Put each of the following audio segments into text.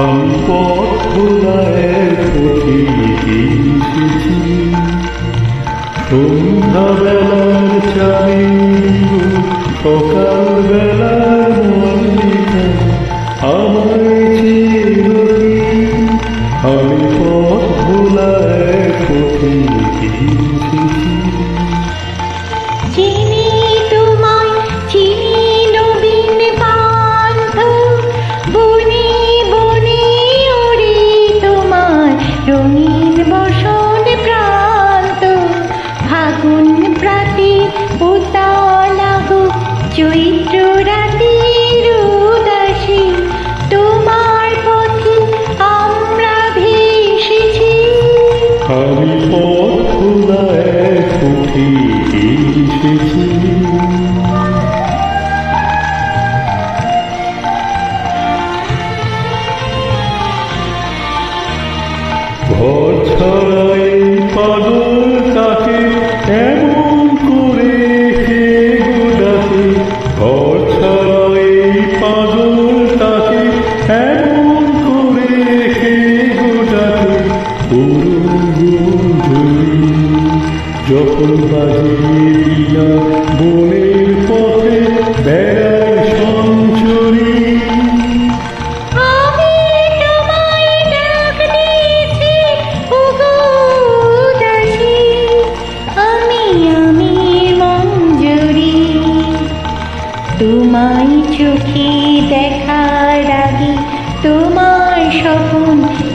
আমি পথ ভোলায় পথিকে এসেছি, সন্ধ্যাবেলার চাঁদে সকাল বেলার মল্লিকা আমায় চিরকি। আমি পথ ভোলায় পথিকে এসেছি। চিনি তোমায়, চিনি নবীন পান্থ, বনে বনে ওরে তোমার রঙিন বসন প্রান্ত। ফাগুন প্রাতে উতালাগো চৈত্র রাতের উদাসী, তোমার পথে আমরা ভেসেছি। আমি পথ ভোলায় পথিকে এসেছি। ঘর ছাড়াই পাগল কাকে এমন করে কে গোডাকে, ঘর ছাড়াই পাগল কাকে এমন করে কে গোডাকে। যখন বাজিয়ে বিনা বনের পথে বেড়ায় সঞ্চরী। আমি তোমায় ডাক দিয়েছি ওগো দাসী, আমি মঞ্জুরি। তোমায় চোখে দেখার আগে তোমার স্বপ্ন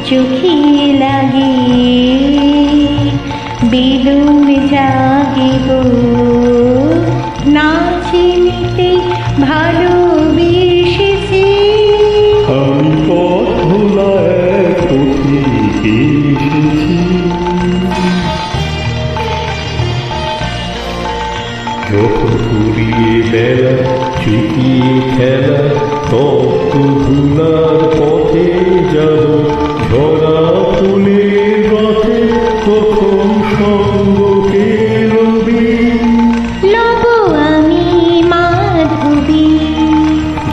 চোখে লাগে। বেদুন জাগে গো না চিনিতে ভালোবেসেছি। আমি পথ ভোলায় পথিকে এসেছি। যখন ফুরিয়ে বেলা চুকিয়ে খেলা, তপ্ত ধুলার পথে যাব ঝরা ফুলের রথে। তখন সঙ্গকে রবি লব আমি মাধবী।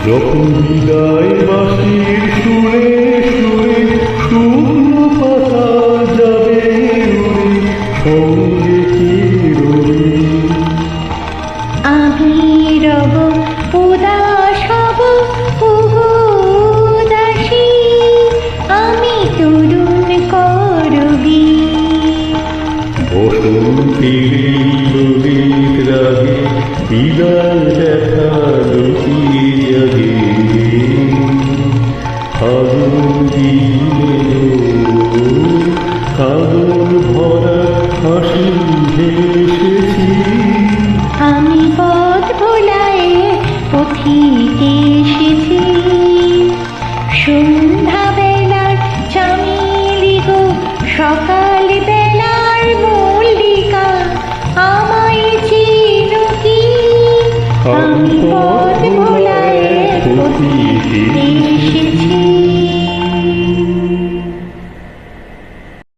যখন বিদায় বাঁশির সুরে সুরে শুকনো পাতা যাবে উড়ে, সঙ্গে কি রবি। আমি রব উদাস হব ওগো দাসী, আমি তরুণ করবি। বসন্তের নদীর রাগে বিদায় দেখা লুকিয়ে জাগে। ফাগুন দিনে কাদর ভরা হাসি ভেসেছি। আমি পথ ভোলায় পথিকে এসেছি। সন্ধ্যা বেলার চামেলি গো সকাল বেলার মল্লিকা আমায় চিনো কি। আমি পথ